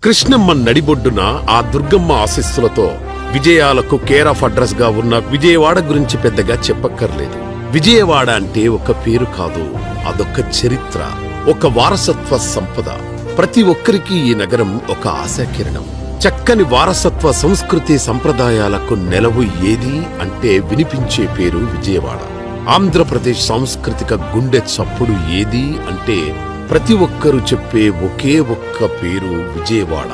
కృష్ణమ్మ నడిబొడ్డున ఆ దుర్గమ్మ ఆశీస్సులతో విజయాలకు కేర్ ఆఫ్ అడ్రస్ గా ఉన్న విజయవాడ గురించి పెద్దగా చెప్పక్కర్లేదు. విజయవాడ అంటే ఒక పేరు కాదు, అదొక చరిత్ర, ఒక వారసత్వ సంపద. ప్రతి ఒక్కరికి ఈ నగరం ఒక ఆశాకిరణం. చక్కని వారసత్వ సంస్కృతి సంప్రదాయాలకు నెలవు ఏది అంటే వినిపించే పేరు విజయవాడ. ఆంధ్రప్రదేశ్ సాంస్కృతిక గుండె చప్పుడు ఏది అంటే ప్రతి ఒక్కరూ చెప్పే ఒకే ఒక్క పేరు విజయవాడ.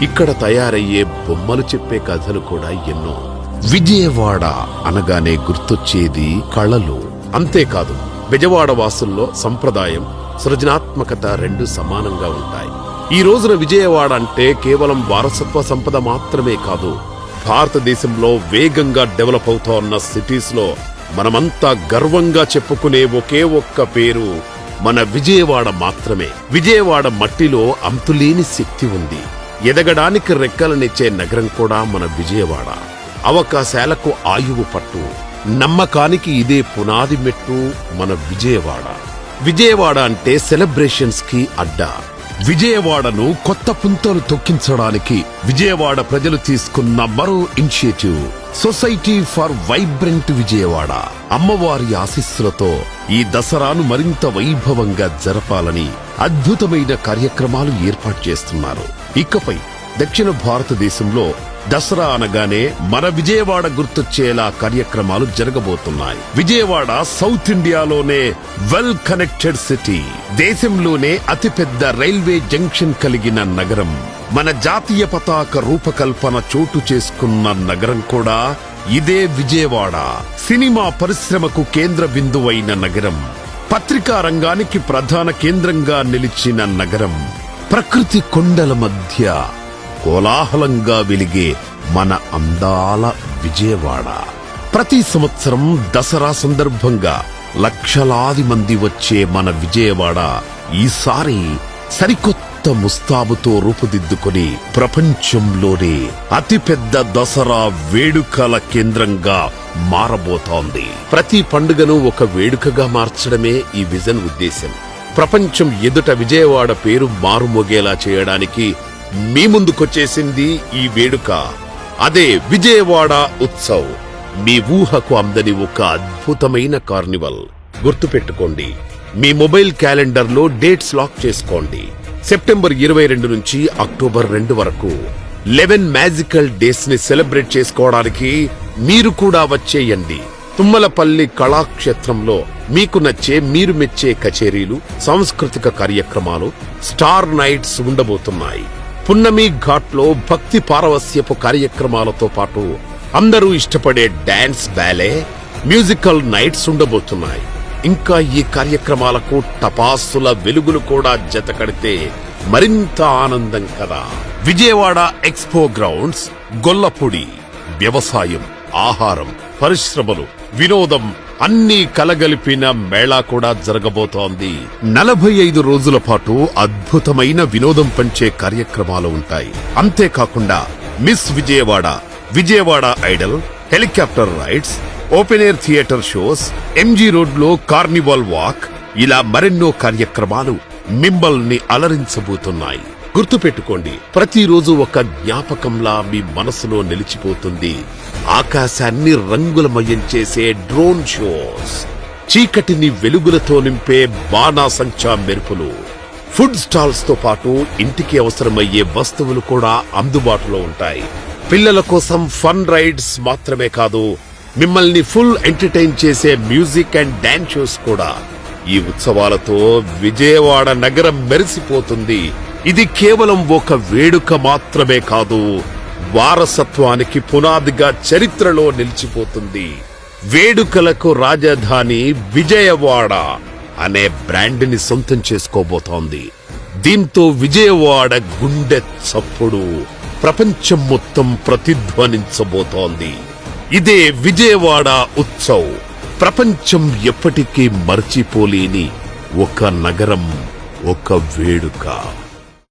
ఇక్కడ తయారయ్యే బొమ్మలు చెప్పే కథలు కూడా ఎన్నో. విజయవాడ అనగానే గుర్తొచ్చేది కళలు. అంతేకాదు, విజయవాడ వాసుల్లో సంప్రదాయం, సృజనాత్మకత రెండు సమానంగా ఉంటాయి. ఈ రోజున విజయవాడ అంటే కేవలం వారసత్వ సంపద మాత్రమే కాదు, భారతదేశంలో వేగంగా డెవలప్ అవుతా ఉన్న సిటీస్ లో మనమంతా గర్వంగా చెప్పుకునే ఒకే ఒక్క పేరు మన విజయవాడ మాత్రమే. విజయవాడ మట్టిలో అంతులేని శక్తి ఉంది. ఎదగడానికి రెక్కలనిచ్చే నగరం కూడా మన విజయవాడ. అవకాశాలకు ఆయువు పట్టు, నమ్మకానికి ఇదే పునాది మెట్టు మన విజయవాడ. విజయవాడ అంటే సెలబ్రేషన్స్ కి అడ్డా. విజయవాడను కొత్త పుంతలు తొక్కించడానికి విజయవాడ ప్రజలు తీసుకున్న మరో initiative society for vibrant Vijayawada. అమ్మవారి ఆశీస్సులతో ఈ దసరాను మరింత వైభవంగా జరపాలని అద్భుతమైన కార్యక్రమాలు ఏర్పాటు చేస్తున్నారు. ఇకపై దక్షిణ భారతదేశంలో దసరా అనగానే మన విజయవాడ గుర్తొచ్చేలా కార్యక్రమాలు జరగబోతున్నాయి. విజయవాడ సౌత్ ఇండియాలోనే వెల్ కనెక్టెడ్ సిటీ, దేశంలోనే అతిపెద్ద రైల్వే జంక్షన్ కలిగిన నగరం, మన జాతీయ పతాక రూపకల్పన చోటు చేసుకున్న నగరం కూడా ఇదే విజయవాడ. సినిమా పరిశ్రమకు కేంద్ర బిందువైన నగరం, పత్రికా రంగానికి ప్రధాన కేంద్రంగా నిలిచిన నగరం, ప్రకృతి కొండల మధ్య కోలాహలంగా వెలిగే మన అందాల విజయవాడ. ప్రతి సంవత్సరం దసరా సందర్భంగా లక్షలాది మంది వచ్చే మన విజయవాడ ఈసారి సరికొత్త ముస్తాబుతో రూపుదిద్దుకొని ప్రపంచంలోనే అతిపెద్ద దసరా వేడుకల కేంద్రంగా మారబోతోంది. ప్రతి పండుగను ఒక వేడుకగా మార్చడమే ఈ విజన్ ఉద్దేశం. ప్రపంచం ఎదుట విజయవాడ పేరు మారుమోగేలా చేయడానికి మీ ముందుకొచ్చేసింది ఈ వేడుక. అదే విజయవాడ ఉత్సవ్. మీ ఊహకు అందని ఒక అద్భుతమైన కార్నివల్. గుర్తుపెట్టుకోండి, మీ మొబైల్ క్యాలెండర్లో డేట్స్ లాక్ చేసుకోండి. సెప్టెంబర్ 22 నుంచి అక్టోబర్ 2 వరకు 11 మ్యాజికల్ డేస్ ని సెలబ్రేట్ చేసుకోవడానికి మీరు కూడా వచ్చేయండి. తుమ్మలపల్లి కళాక్షేత్రంలో మీకు నచ్చే, మీరు మెచ్చే కచేరీలు, సాంస్కృతిక కార్యక్రమాలు, స్టార్ నైట్స్ ఉండబోతున్నాయి. పున్నమి ఘాట్ లో భక్తి పారవస్యపు కార్యక్రమాలతో పాటు అందరూ ఇష్టపడే డాన్స్, బ్యాలే, మ్యూజికల్ నైట్స్ ఉండబోతున్నాయి. ఇంకా ఈ కార్యక్రమాలకు టపాసుల వెలుగులు కూడా జతకడితే మరింత ఆనందం కదా. Vijayawada expo grounds, Gollapudi. వ్యవసాయం, ఆహారం, పరిశ్రమలు, వినోదం అన్నీ కలగలిపిన మేళా కూడా జరగబోతోంది. 45 రోజుల పాటు అద్భుతమైన వినోదం పంచే కార్యక్రమాలు ఉంటాయి. అంతేకాకుండా miss Vijayawada, Vijayawada Idol, helicopter rides, open air theatre shows, MG road లో కార్నివాల్ వాక్, ఇలా మరెన్నో కార్యక్రమాలు మిమ్మల్ని అలరించబోతున్నాయి. గుర్తుపెట్టుకోండి, ప్రతిరోజు ఒక జ్ఞాపకంలా మీ మనసులో నిలిచిపోతుంది ఆకాశాన్ని రంగులమయం చేసే డ్రోన్ షోస్, చీకటిని వెలుగులతో నింపే బాణాసంచా మెరుపులు, ఫుడ్ స్టాల్స్ తో పాటు ఇంటికి అవసరమయ్యే వస్తువులు కూడా అందుబాటులో ఉంటాయి. పిల్లల కోసం ఫన్ రైడ్స్ మాత్రమే కాదు, మిమ్మల్ని ఫుల్ ఎంటర్టైన్ చేసే మ్యూజిక్ అండ్ డాన్స్ షోస్ కూడా. ఈ ఉత్సవాలతో విజయవాడ నగరం మెరిసిపోతుంది. ఇది కేవలం ఒక వేడుక మాత్రమే కాదు, వారసత్వానికి పునాదిగా చరిత్రలో నిలిచిపోతుంది. వేడుకలకు రాజధాని విజయవాడ అనే బ్రాండ్ ని సొంతం చేసుకోబోతోంది. దీంతో విజయవాడ గుండె చప్పుడు ప్రపంచం మొత్తం ప్రతిధ్వనించబోతోంది. ఇదే విజయవాడ ఉత్సవ్, ప్రపంచం ఎప్పటికీ మర్చిపోలేని ఒక నగరం, ఒక వేడుక.